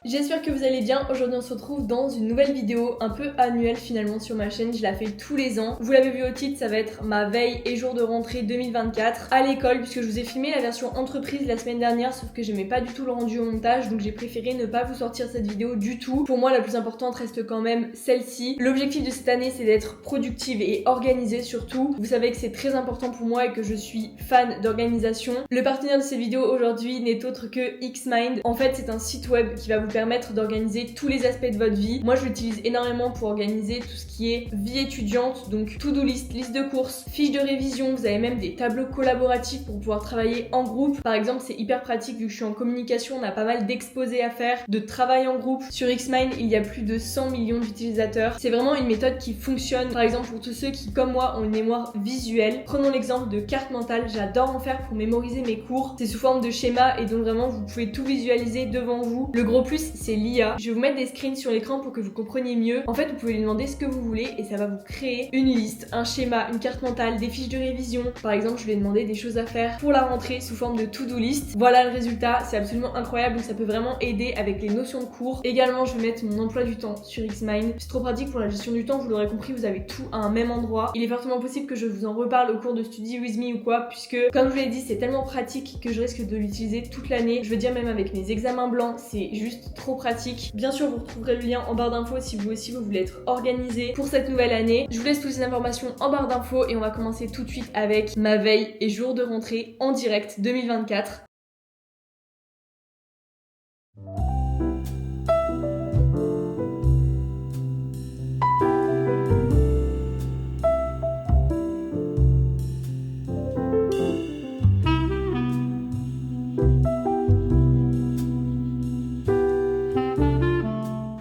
J'espère que vous allez bien. Aujourd'hui on se retrouve dans une nouvelle vidéo un peu annuelle finalement sur ma chaîne. Je la fais tous les ans. Vous l'avez vu au titre, ça va être ma veille et jour de rentrée 2024 à l'école, puisque je vous ai filmé la version entreprise la semaine dernière, sauf que j'aimais pas du tout le rendu au montage, donc j'ai préféré ne pas vous sortir cette vidéo du tout. Pour moi la plus importante reste quand même celle-ci. L'objectif de cette année c'est d'être productive et organisée surtout. Vous savez que c'est très important pour moi et que je suis fan d'organisation. Le partenaire de cette vidéo aujourd'hui n'est autre que Xmind. En fait c'est un site web qui va vous permettre d'organiser tous les aspects de votre vie. Moi je l'utilise énormément pour organiser tout ce qui est vie étudiante, donc to-do list, liste de courses, fiches de révision. Vous avez même des tableaux collaboratifs pour pouvoir travailler en groupe. Par exemple c'est hyper pratique vu que je suis en communication, on a pas mal d'exposés à faire, de travail en groupe. Sur Xmind il y a plus de 100 millions d'utilisateurs. C'est vraiment une méthode qui fonctionne. Par exemple pour tous ceux qui comme moi ont une mémoire visuelle, prenons l'exemple de carte mentale. J'adore en faire pour mémoriser mes cours. C'est sous forme de schéma et donc vraiment vous pouvez tout visualiser devant vous. Le gros plus c'est l'IA. Je vais vous mettre des screens sur l'écran pour que vous compreniez mieux. En fait vous pouvez lui demander ce que vous voulez et ça va vous créer une liste, un schéma, une carte mentale, des fiches de révision. Par exemple je vais demander des choses à faire pour la rentrée sous forme de to-do list. Voilà le résultat, c'est absolument incroyable, donc ça peut vraiment aider avec les notions de cours. Également je vais mettre mon emploi du temps sur Xmind. C'est trop pratique pour la gestion du temps, vous l'aurez compris, vous avez tout à un même endroit. Il est fortement possible que je vous en reparle au cours de Study With Me ou quoi, puisque comme je vous l'ai dit c'est tellement pratique que je risque de l'utiliser toute l'année. Je veux dire même avec mes examens blancs, c'est juste trop pratique. Bien sûr vous retrouverez le lien en barre d'infos si vous aussi vous voulez être organisé pour cette nouvelle année. Je vous laisse toutes ces informations en barre d'infos et on va commencer tout de suite avec ma veille et jour de rentrée en direct 2024.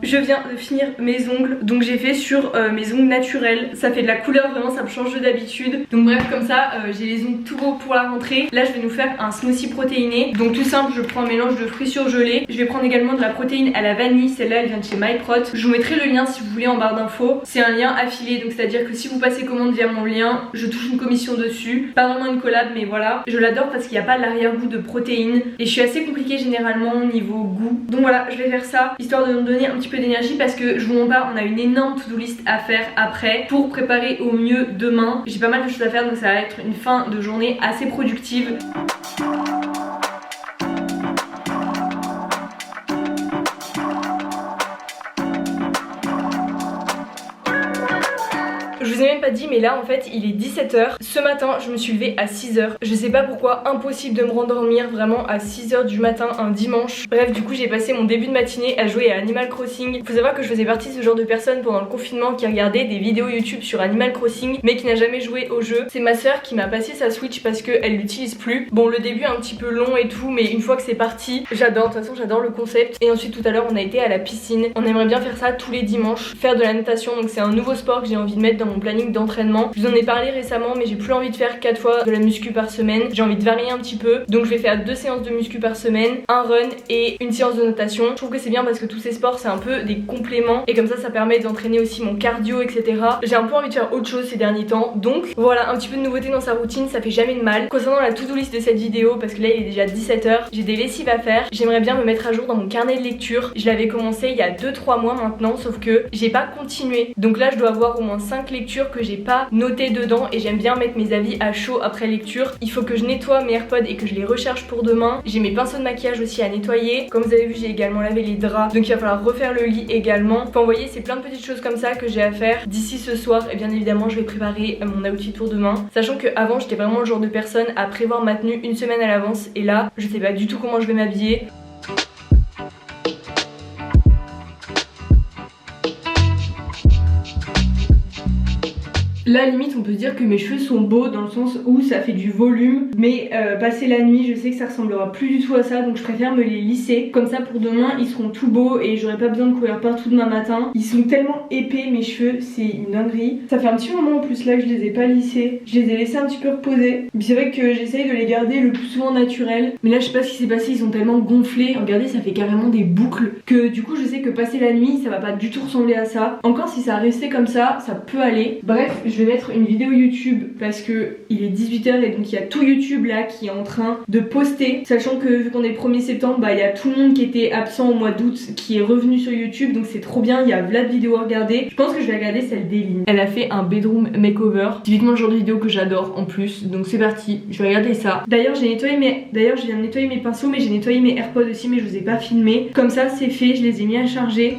Je viens de finir mes ongles, donc j'ai fait sur mes ongles naturels. Ça fait de la couleur, vraiment ça me change de d'habitude. Donc bref, comme ça j'ai les ongles tout beaux pour la rentrée. Là je vais nous faire un smoothie protéiné. Donc tout simple, je prends un mélange de fruits surgelés. Je vais prendre également de la protéine à la vanille, celle-là elle vient de chez MyProt. Je vous mettrai le lien si vous voulez en barre d'infos. C'est un lien affilié, donc c'est à dire que si vous passez commande via mon lien, je touche une commission dessus. Pas vraiment une collab mais voilà. Je l'adore parce qu'il n'y a pas l'arrière-goût de protéines. Et je suis assez compliquée généralement au niveau goût. Donc voilà, je vais faire ça, histoire de me donner un petit peu d'énergie parce que je vous mens pas, on a une énorme to-do list à faire après pour préparer au mieux demain. J'ai pas mal de choses à faire donc ça va être une fin de journée assez productive. Je vous ai même pas dit mais là en fait il est 17h. Ce matin je me suis levée à 6h. Je sais pas pourquoi, impossible de me rendormir vraiment à 6h du matin un dimanche. Bref du coup j'ai passé mon début de matinée à jouer à Animal Crossing. Faut savoir que je faisais partie de ce genre de personne pendant le confinement qui regardait des vidéos YouTube sur Animal Crossing mais qui n'a jamais joué au jeu. C'est ma soeur qui m'a passé sa Switch parce qu'elle l'utilise plus. Bon le début un petit peu long et tout mais une fois que c'est parti j'adore, de toute façon j'adore le concept. Et ensuite tout à l'heure on a été à la piscine. On aimerait bien faire ça tous les dimanches, faire de la natation, donc c'est un nouveau sport que j'ai envie de mettre dans mon planning d'entraînement. Je vous en ai parlé récemment mais j'ai plus envie de faire 4 fois de la muscu par semaine. J'ai envie de varier un petit peu. Donc je vais faire 2 séances de muscu par semaine, un run et une séance de natation. Je trouve que c'est bien parce que tous ces sports c'est un peu des compléments et comme ça permet d'entraîner aussi mon cardio etc. J'ai un peu envie de faire autre chose ces derniers temps. Donc voilà, un petit peu de nouveauté dans sa routine, ça fait jamais de mal. Concernant la to-do list de cette vidéo, parce que là il est déjà 17h, j'ai des lessives à faire. J'aimerais bien me mettre à jour dans mon carnet de lecture. Je l'avais commencé il y a 2-3 mois maintenant sauf que j'ai pas continué. Donc là je dois avoir au moins 5 lectures que j'ai pas noté dedans et j'aime bien mettre mes avis à chaud après lecture. Il faut que je nettoie mes AirPods et que je les recharge pour demain. J'ai mes pinceaux de maquillage aussi à nettoyer. Comme vous avez vu j'ai également lavé les draps donc il va falloir refaire le lit également. Enfin vous voyez c'est plein de petites choses comme ça que j'ai à faire d'ici ce soir et bien évidemment je vais préparer mon outfit pour demain. Sachant que avant j'étais vraiment le genre de personne à prévoir ma tenue une semaine à l'avance et là je sais pas du tout comment je vais m'habiller. Là limite on peut dire que mes cheveux sont beaux dans le sens où ça fait du volume mais passer la nuit je sais que ça ressemblera plus du tout à ça donc je préfère me les lisser. Comme ça pour demain ils seront tout beaux et j'aurai pas besoin de courir partout demain matin. Ils sont tellement épais mes cheveux, c'est une dinguerie. Ça fait un petit moment en plus là que je les ai pas lissés. Je les ai laissés un petit peu reposer. C'est vrai que j'essaye de les garder le plus souvent naturels. Mais là je sais pas ce qui s'est passé, ils sont tellement gonflés. Regardez ça fait carrément des boucles que du coup je sais que passer la nuit ça va pas du tout ressembler à ça. Encore si ça restait comme ça peut aller. Bref je vais vais mettre une vidéo YouTube parce que il est 18h et donc il y a tout YouTube là qui est en train de poster, sachant que vu qu'on est le 1er septembre, bah il y a tout le monde qui était absent au mois d'août qui est revenu sur YouTube, donc c'est trop bien, il y a Vlad vidéo à regarder. Je pense que je vais regarder celle d'Eline. Elle a fait un bedroom makeover, typiquement le genre de vidéo que j'adore en plus, donc c'est parti, je vais regarder ça. D'ailleurs je viens de nettoyer mes pinceaux, mais j'ai nettoyé mes AirPods aussi, mais je vous ai pas filmé. Comme ça c'est fait, je les ai mis à charger.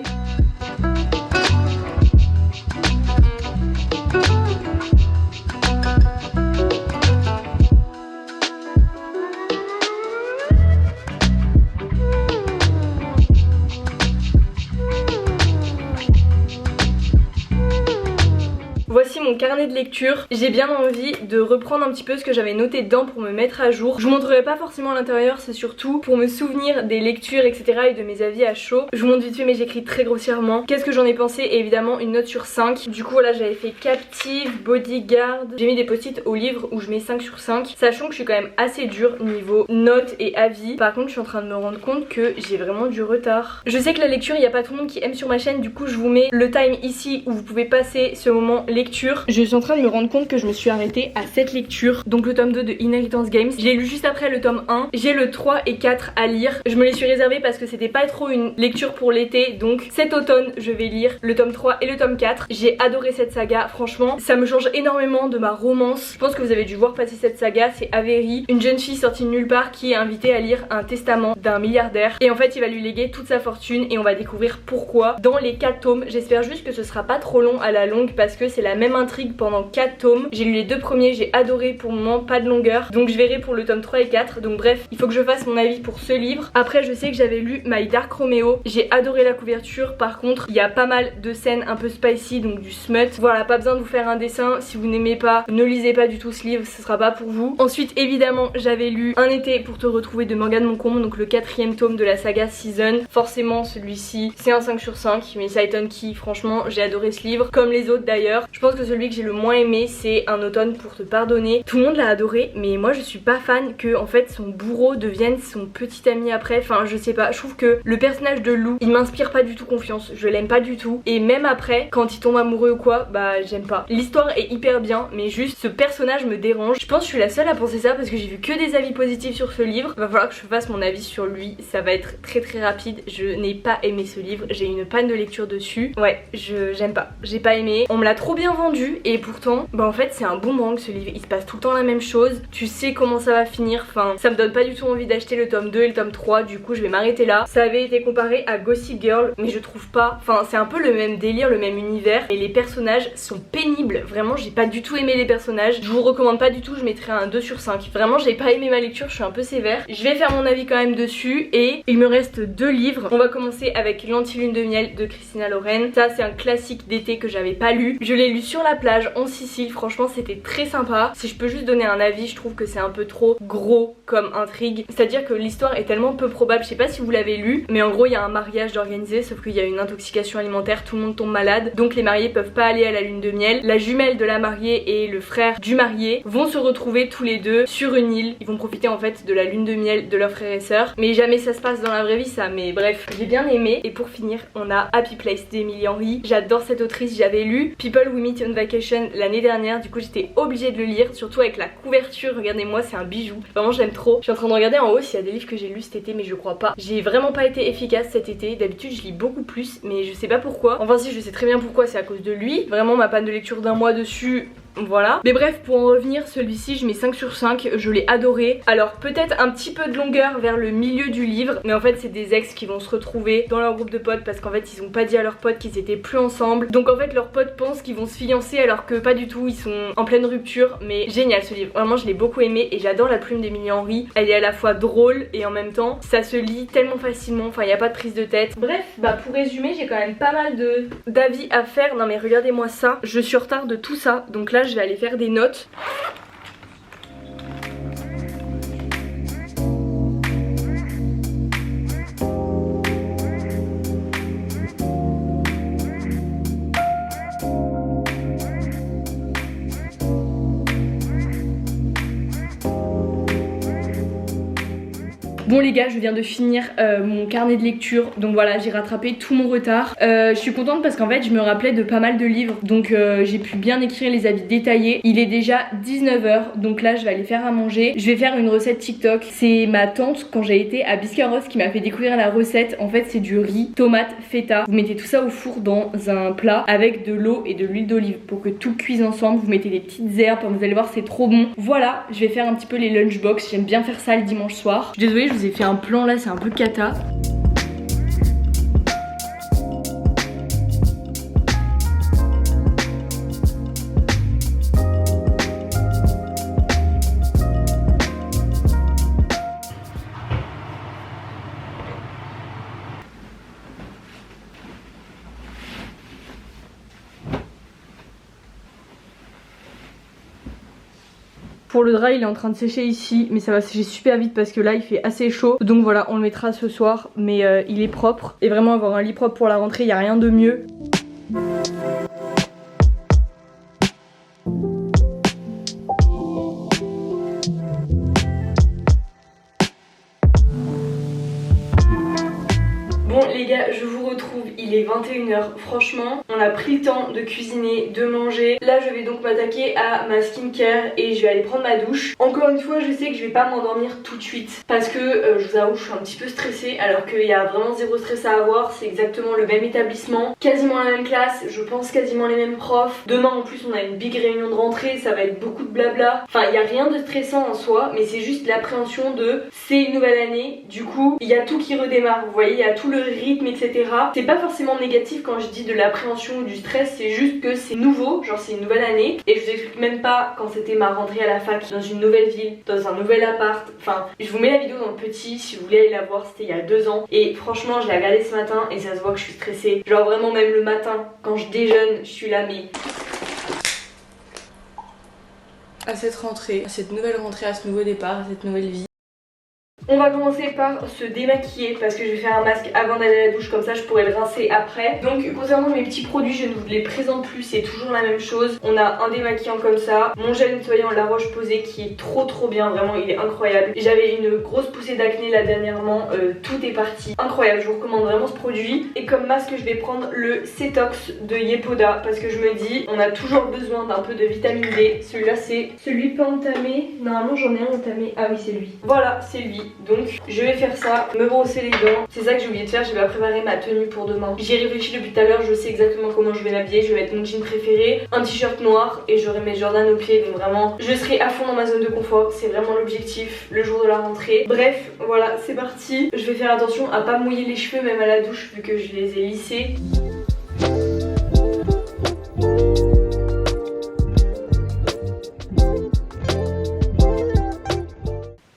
Voici mon carnet de lecture. J'ai bien envie de reprendre un petit peu ce que j'avais noté dedans pour me mettre à jour. Je vous montrerai pas forcément à l'intérieur, c'est surtout pour me souvenir des lectures etc et de mes avis à chaud. Je vous montre vite fait mais j'écris très grossièrement. Qu'est-ce que j'en ai pensé? Et évidemment une note sur 5. Du coup voilà, j'avais fait Captive, Bodyguard. J'ai mis des post-it au livre où je mets 5 sur 5. Sachant que je suis quand même assez dure niveau notes et avis. Par contre je suis en train de me rendre compte que j'ai vraiment du retard. Je sais que la lecture il n'y a pas tout le monde qui aime sur ma chaîne. Du coup je vous mets le time ici où vous pouvez passer ce moment lecture. Je suis en train de me rendre compte que je me suis arrêtée à cette lecture, donc le tome 2 de Inheritance Games. Je l'ai lu juste après le tome 1. J'ai le 3 et 4 à lire. Je me les suis réservés parce que c'était pas trop une lecture pour l'été, donc cet automne je vais lire le tome 3 et le tome 4. J'ai adoré cette saga, franchement ça me change énormément de ma romance. Je pense que vous avez dû voir passer cette saga. C'est Avery, une jeune fille sortie de nulle part qui est invitée à lire un testament d'un milliardaire et en fait il va lui léguer toute sa fortune et on va découvrir pourquoi dans les 4 tomes. J'espère juste que ce sera pas trop long à la longue parce que c'est la même intrigue pendant 4 tomes. J'ai lu les 2 premiers, j'ai adoré, pour le moment pas de longueur, donc je verrai pour le tome 3 et 4. Donc bref, il faut que je fasse mon avis pour ce livre. Après je sais que j'avais lu My Dark Romeo, j'ai adoré la couverture. Par contre il y a pas mal de scènes un peu spicy, donc du smut. Voilà, pas besoin de vous faire un dessin. Si vous n'aimez pas, ne lisez pas du tout ce livre, ce sera pas pour vous. Ensuite évidemment j'avais lu Un été pour te retrouver de Morgane Moncombe, donc le 4e tome de la saga Season. Forcément celui-ci c'est un 5 sur 5, mais ça étonne qui, franchement j'ai adoré ce livre, comme les autres d'ailleurs. Je pense que celui que j'ai le moins aimé c'est Un automne pour te pardonner. Tout le monde l'a adoré mais moi je suis pas fan que en fait son bourreau devienne son petit ami après. Enfin je sais pas, je trouve que le personnage de Lou il m'inspire pas du tout confiance, je l'aime pas du tout. Et même après quand il tombe amoureux ou quoi, bah j'aime pas. L'histoire est hyper bien mais juste ce personnage me dérange. Je pense que je suis la seule à penser ça parce que j'ai vu que des avis positifs sur ce livre. Va falloir que je fasse mon avis sur lui, ça va être très rapide. Je n'ai pas aimé ce livre, j'ai une panne de lecture dessus. Ouais, j'aime pas, j'ai pas aimé. On me l'a trop bien vendu et pourtant bah en fait c'est un boomerang ce livre, il se passe tout le temps la même chose, tu sais comment ça va finir. Enfin ça me donne pas du tout envie d'acheter le tome 2 et le tome 3, du coup je vais m'arrêter là. Ça avait été comparé à Gossip Girl mais je trouve pas, enfin c'est un peu le même délire, le même univers et les personnages sont pénibles. Vraiment j'ai pas du tout aimé les personnages, je vous recommande pas du tout, je mettrai un 2 sur 5. Vraiment j'ai pas aimé ma lecture, je suis un peu sévère. Je vais faire mon avis quand même dessus et il me reste 2 livres. On va commencer avec L'Anti-Lune de Miel de Christina Loren. Ça c'est un classique d'été que j'avais pas lu. Je l'ai lu sur la plage en Sicile, franchement c'était très sympa. Si je peux juste donner un avis, je trouve que c'est un peu trop gros comme intrigue. C'est-à-dire que l'histoire est tellement peu probable, je sais pas si vous l'avez lu, mais en gros il y a un mariage d'organiser sauf qu'il y a une intoxication alimentaire, tout le monde tombe malade, donc les mariés peuvent pas aller à la lune de miel. La jumelle de la mariée et le frère du marié vont se retrouver tous les deux sur une île. Ils vont profiter en fait de la lune de miel de leurs frères et sœurs, mais jamais ça se passe dans la vraie vie ça, mais bref, j'ai bien aimé. Et pour finir on a Happy Place d'Emily Henry. J'adore cette autrice, j'avais lu People We Meet on Vacation l'année dernière, du coup j'étais obligée de le lire, surtout avec la couverture, regardez-moi c'est un bijou, vraiment j'aime trop. Je suis en train de regarder en haut s'il y a des livres que j'ai lus cet été mais je crois pas. J'ai vraiment pas été efficace cet été, d'habitude je lis beaucoup plus mais je sais pas pourquoi. Enfin si, je sais très bien pourquoi, c'est à cause de lui. Vraiment ma panne de lecture d'un mois dessus, voilà. Mais bref, pour en revenir, celui-ci je mets 5 sur 5, je l'ai adoré. Alors peut-être un petit peu de longueur vers le milieu du livre, mais en fait c'est des ex qui vont se retrouver dans leur groupe de potes parce qu'en fait ils ont pas dit à leurs potes qu'ils étaient plus ensemble. Donc en fait leurs potes pensent qu'ils vont se fiancer alors que pas du tout, ils sont en pleine rupture. Mais génial ce livre, vraiment je l'ai beaucoup aimé et j'adore la plume d'Emily Henry. Elle est à la fois drôle et en même temps ça se lit tellement facilement, enfin il n'y a pas de prise de tête. Bref, bah pour résumer j'ai quand même pas mal d'avis à faire. Non mais regardez-moi ça, je suis en retard de tout ça, donc là je vais aller faire des notes. Bon les gars, je viens de finir mon carnet de lecture, donc voilà, j'ai rattrapé tout mon retard. Je suis contente parce qu'en fait je me rappelais de pas mal de livres, donc j'ai pu bien écrire les avis détaillés. Il est déjà 19 h, donc là je vais aller faire à manger. Je vais faire une recette TikTok. C'est ma tante quand j'ai été à Biscarrosse qui m'a fait découvrir la recette. En fait c'est du riz, tomate, feta. Vous mettez tout ça au four dans un plat avec de l'eau et de l'huile d'olive pour que tout cuise ensemble. Vous mettez des petites herbes, vous allez voir c'est trop bon. Voilà, je vais faire un petit peu les lunchbox. J'aime bien faire ça le dimanche soir. Je suis désolée, je vous ai fait un plan là, c'est un peu cata. Pour le drap il est en train de sécher ici, mais ça va sécher super vite parce que là il fait assez chaud. Donc voilà, on le mettra ce soir, mais il est propre. Et vraiment avoir un lit propre pour la rentrée, il n'y a rien de mieux. Bon les gars, je vous retrouve, il est 21 h. Franchement, on a pris le temps de cuisiner, de manger. Là je vais donc m'attaquer à ma skincare et je vais aller prendre ma douche. Encore une fois, je sais que je vais pas m'endormir tout de suite parce que je vous avoue, je suis un petit peu stressée alors qu'il y a vraiment zéro stress à avoir. C'est exactement le même établissement, quasiment la même classe, je pense quasiment les mêmes profs. Demain en plus on a une big réunion de rentrée, ça va être beaucoup de blabla. Enfin il n'y a rien de stressant en soi, mais c'est juste l'appréhension de c'est une nouvelle année. Du coup il y a tout qui redémarre, vous voyez, il y a tout le rythme, etc. C'est pas forcément négatif quand je dis de l'appréhension ou du stress, c'est juste que c'est nouveau, genre c'est une nouvelle année. Et je vous explique même pas quand c'était ma rentrée à la fac, dans une nouvelle ville, dans un nouvel appart. Enfin, je vous mets la vidéo dans le petit si vous voulez aller la voir, c'était il y a 2 ans. Et franchement, je l'ai regardée ce matin et ça se voit que je suis stressée. Genre vraiment même le matin, quand je déjeune, je suis là mais... À cette rentrée, à cette nouvelle rentrée, à ce nouveau départ, à cette nouvelle vie. On va commencer par se démaquiller parce que je vais faire un masque avant d'aller à la douche, comme ça je pourrai le rincer après. Donc concernant mes petits produits, je ne vous les présente plus, c'est toujours la même chose. On a un démaquillant comme ça, mon gel nettoyant La Roche-Posay qui est trop bien, vraiment il est incroyable. J'avais une grosse poussée d'acné là dernièrement, tout est parti, incroyable, je vous recommande vraiment ce produit. Et comme masque je vais prendre le Cetox de Yepoda parce que je me dis on a toujours besoin d'un peu de vitamine D. Celui-là c'est celui pas entamé, normalement j'en ai un entamé, ah oui c'est lui. Voilà, c'est lui. Donc je vais faire ça, me brosser les dents. C'est ça que j'ai oublié de faire, je vais préparer ma tenue pour demain. J'y ai réfléchi depuis tout à l'heure, je sais exactement comment je vais m'habiller. Je vais mettre mon jean préféré, un t-shirt noir et j'aurai mes Jordan aux pieds. Donc vraiment je serai à fond dans ma zone de confort. C'est vraiment l'objectif le jour de la rentrée. Bref voilà, c'est parti. Je vais faire attention à pas mouiller les cheveux même à la douche vu que je les ai lissés.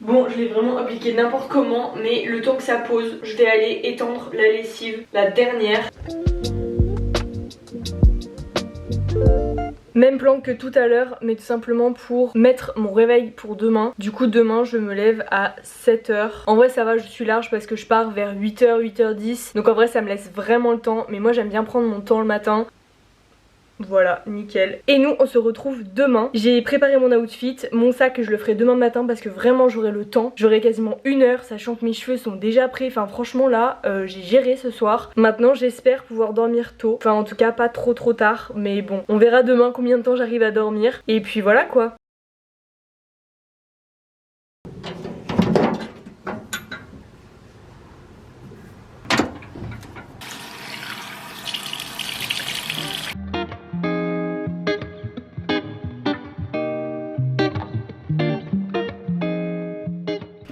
Bon, je l'ai vraiment appliqué n'importe comment, mais le temps que ça pose, je vais aller étendre la lessive, la dernière. Même plan que tout à l'heure, mais tout simplement pour mettre mon réveil pour demain. Du coup demain je me lève à 7 h. En vrai ça va, je suis large parce que je pars vers 8 h, 8 h 10. Donc en vrai ça me laisse vraiment le temps, mais moi j'aime bien prendre mon temps le matin. Voilà, nickel. Et nous on se retrouve demain. J'ai préparé mon outfit, mon sac je le ferai demain matin parce que vraiment j'aurai le temps. J'aurai quasiment 1 heure sachant que mes cheveux sont déjà prêts. Enfin franchement là j'ai géré ce soir. Maintenant j'espère pouvoir dormir tôt. Enfin en tout cas pas trop tard. Mais bon, on verra demain combien de temps j'arrive à dormir. Et puis voilà quoi.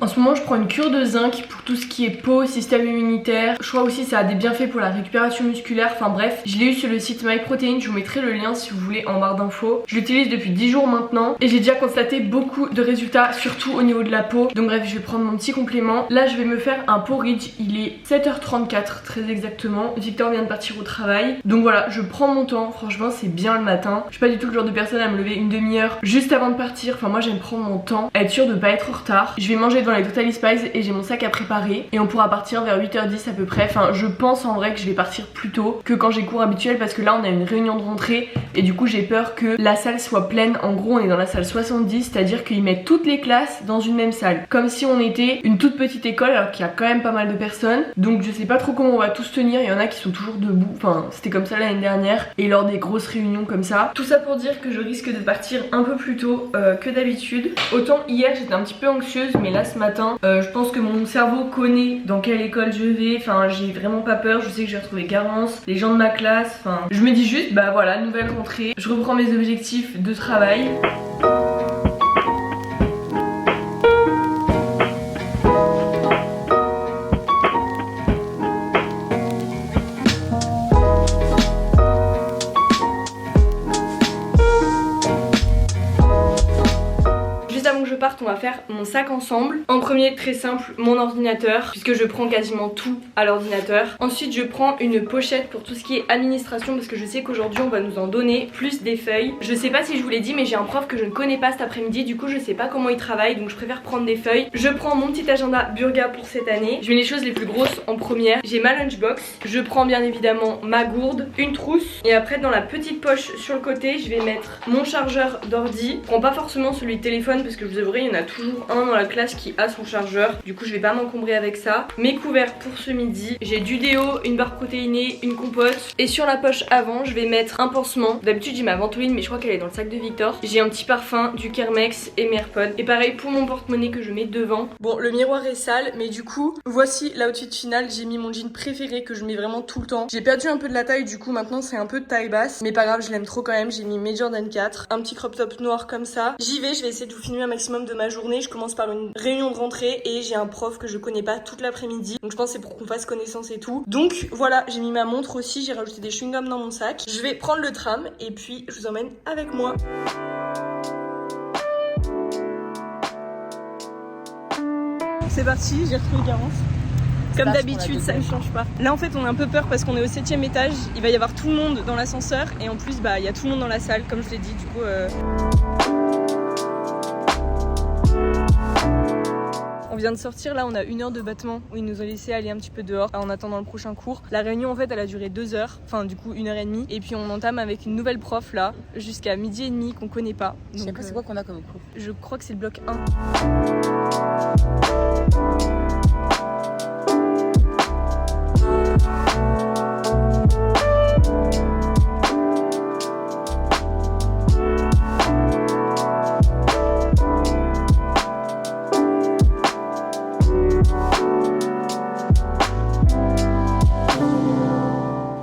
En ce moment je prends une cure de zinc pour tout ce qui est peau, système immunitaire. Je crois aussi ça a des bienfaits pour la récupération musculaire. Enfin bref, je l'ai eu sur le site MyProtein. Je vous mettrai le lien si vous voulez en barre d'infos. Je l'utilise depuis 10 jours maintenant et j'ai déjà constaté beaucoup de résultats, surtout au niveau de la peau. Donc bref, je vais prendre mon petit complément. Là je vais me faire un porridge. Il est 7 h 34 très exactement. Victor vient de partir au travail. Donc voilà, je prends mon temps. Franchement c'est bien le matin. Je suis pas du tout le genre de personne à me lever une demi-heure juste avant de partir. Enfin moi j'aime prendre mon temps, être sûre de pas être en retard. Je vais manger dans les Totally Spies et j'ai mon sac à préparer démarrer et on pourra partir vers 8h10 à peu près. Enfin je pense en vrai que je vais partir plus tôt que quand j'ai cours habituel parce que là on a une réunion de rentrée et du coup j'ai peur que la salle soit pleine. En gros on est dans la salle 70, c'est-à-dire qu'ils mettent toutes les classes dans une même salle. Comme si on était une toute petite école alors qu'il y a quand même pas mal de personnes. Donc je sais pas trop comment on va tous tenir, il y en a qui sont toujours debout. Enfin c'était comme ça l'année dernière et lors des grosses réunions comme ça. Tout ça pour dire que je risque de partir un peu plus tôt que d'habitude. Autant hier j'étais un petit peu anxieuse mais là ce matin je pense que mon cerveau connaît dans quelle école je vais. Enfin j'ai vraiment pas peur, je sais que je vais retrouver Garance, les gens de ma classe. Enfin je me dis juste bah voilà, nouvelle rentrée, je reprends mes objectifs de travail. On va faire mon sac ensemble. En premier, très simple, mon ordinateur puisque je prends quasiment tout à l'ordinateur. Ensuite je prends une pochette pour tout ce qui est administration parce que je sais qu'aujourd'hui on va nous en donner, plus des feuilles. Je sais pas si je vous l'ai dit mais j'ai un prof que je ne connais pas cet après-midi, du coup je sais pas comment il travaille donc je préfère prendre des feuilles. Je prends mon petit agenda Burga pour cette année. Je mets les choses les plus grosses en première. J'ai ma lunchbox, je prends bien évidemment ma gourde, une trousse et après dans la petite poche sur le côté je vais mettre mon chargeur d'ordi. Je prends pas forcément celui de téléphone parce que je vous avouerai il y en a toujours un dans la classe qui a son chargeur, du coup je vais pas m'encombrer avec ça. Mes couverts pour ce midi, j'ai du déo, une barre protéinée, une compote et sur la poche avant je vais mettre un pansement. D'habitude j'ai ma ventoline mais je crois qu'elle est dans le sac de Victor. J'ai un petit parfum, du Kermex et mes AirPods et pareil pour mon porte-monnaie que je mets devant. Bon le miroir est sale mais du coup voici l'outfit final. J'ai mis mon jean préféré que je mets vraiment tout le temps. J'ai perdu un peu de la taille du coup maintenant c'est un peu de taille basse mais pas grave, je l'aime trop quand même. J'ai mis mes Jordan 4, un petit crop top noir comme ça. J'y vais, je vais essayer de vous filmer un maximum de ma journée. Je commence par une réunion de rentrée et j'ai un prof que je connais pas toute l'après-midi, donc je pense que c'est pour qu'on fasse connaissance et tout. Donc voilà, j'ai mis ma montre aussi, j'ai rajouté des chewing-gums dans mon sac. Je vais prendre le tram et puis je vous emmène avec moi. C'est parti, j'ai retrouvé Garance. Comme d'habitude, ça ne change pas. Là en fait on a un peu peur parce qu'on est au 7e étage, il va y avoir tout le monde dans l'ascenseur et en plus bah il y a tout le monde dans la salle comme je l'ai dit, du coup On vient de sortir, là on a 1 heure de battement où ils nous ont laissé aller un petit peu dehors en attendant le prochain cours. La réunion en fait elle a duré 2 heures, enfin du coup 1h30 et puis on entame avec une nouvelle prof là jusqu'à 12h30 qu'on connaît pas. Je sais pas c'est quoi qu'on a comme cours. Je crois que c'est le bloc 1.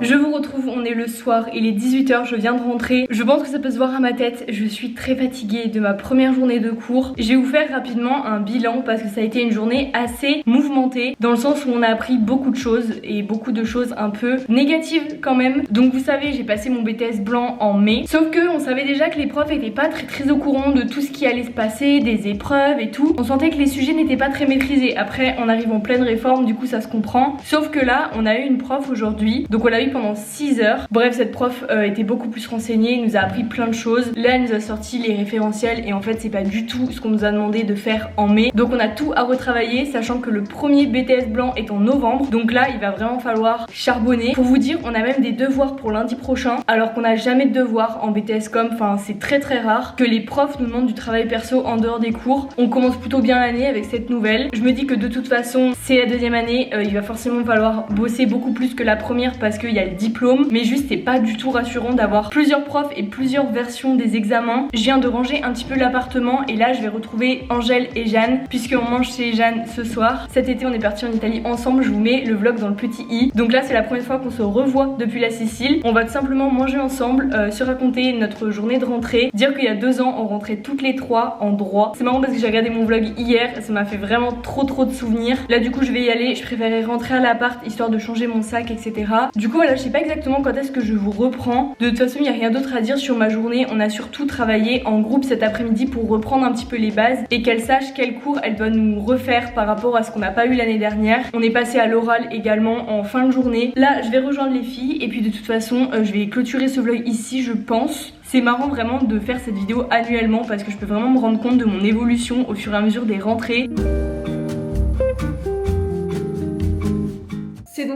Je vous retrouve, on est le soir, il est 18h, je viens de rentrer. Je pense que ça peut se voir à ma tête, je suis très fatiguée de ma première journée de cours. Je vais vous faire rapidement un bilan parce que ça a été une journée assez mouvementée dans le sens où on a appris beaucoup de choses et beaucoup de choses un peu négatives quand même. Donc vous savez, j'ai passé mon BTS blanc en mai, sauf que on savait déjà que les profs étaient pas très au courant de tout ce qui allait se passer, des épreuves et tout. On sentait que les sujets n'étaient pas très maîtrisés. Après on arrive en pleine réforme, du coup ça se comprend. Sauf que là on a eu une prof aujourd'hui, donc on l'a eu pendant 6 heures. Bref, cette prof était beaucoup plus renseignée, nous a appris plein de choses. Là elle nous a sorti les référentiels et en fait c'est pas du tout ce qu'on nous a demandé de faire en mai. Donc on a tout à retravailler, sachant que le premier BTS blanc est en novembre. Donc là il va vraiment falloir charbonner. Pour vous dire, on a même des devoirs pour lundi prochain, alors qu'on n'a jamais de devoirs en BTS com. Enfin c'est très rare que les profs nous demandent du travail perso en dehors des cours. On commence plutôt bien l'année avec cette nouvelle. Je me dis que de toute façon c'est la 2e année, il va forcément falloir bosser beaucoup plus que la première parce qu'il y a le diplôme, mais juste c'est pas du tout rassurant d'avoir plusieurs profs et plusieurs versions des examens. Je viens de ranger un petit peu l'appartement et là je vais retrouver Angèle et Jeanne puisqu'on mange chez Jeanne ce soir. Cet été on est parti en Italie ensemble, je vous mets le vlog dans le petit i. Donc là c'est la première fois qu'on se revoit depuis la Sicile. On va tout simplement manger ensemble, se raconter notre journée de rentrée, dire qu'il y a 2 ans on rentrait toutes les 3 en droit. C'est marrant parce que j'ai regardé mon vlog hier, ça m'a fait vraiment trop de souvenirs. Là du coup je vais y aller, je préférais rentrer à l'appart histoire de changer mon sac etc. Du coup voilà, je sais pas exactement quand est-ce que je vous reprends. De toute façon il n'y a rien d'autre à dire sur ma journée. On a surtout travaillé en groupe cet après-midi pour reprendre un petit peu les bases et qu'elle sache quel cours elle doit nous refaire par rapport à ce qu'on n'a pas eu l'année dernière. On est passé à l'oral également en fin de journée. Là je vais rejoindre les filles et puis de toute façon je vais clôturer ce vlog ici je pense. C'est marrant vraiment de faire cette vidéo annuellement parce que je peux vraiment me rendre compte de mon évolution au fur et à mesure des rentrées.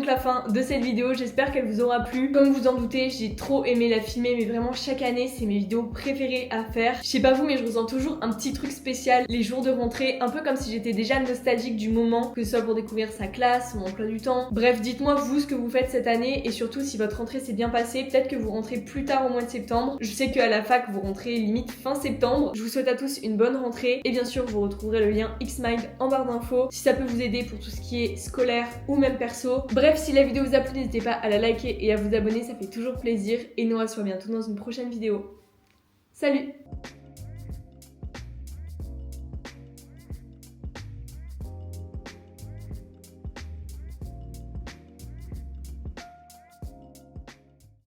la fin de cette vidéo, j'espère qu'elle vous aura plu. Comme vous en doutez, j'ai trop aimé la filmer, mais vraiment chaque année c'est mes vidéos préférées à faire. Je sais pas vous, mais je ressens toujours un petit truc spécial les jours de rentrée, un peu comme si j'étais déjà nostalgique du moment, que ce soit pour découvrir sa classe, son emploi du temps. Bref, dites-moi vous ce que vous faites cette année et surtout si votre rentrée s'est bien passée, peut-être que vous rentrez plus tard au mois de septembre. Je sais qu'à la fac vous rentrez limite fin septembre. Je vous souhaite à tous une bonne rentrée et bien sûr vous retrouverez le lien Xmind en barre d'infos si ça peut vous aider pour tout ce qui est scolaire ou même perso. Bref, si la vidéo vous a plu, n'hésitez pas à la liker et à vous abonner, ça fait toujours plaisir et nous on se revoit bientôt dans une prochaine vidéo. Salut!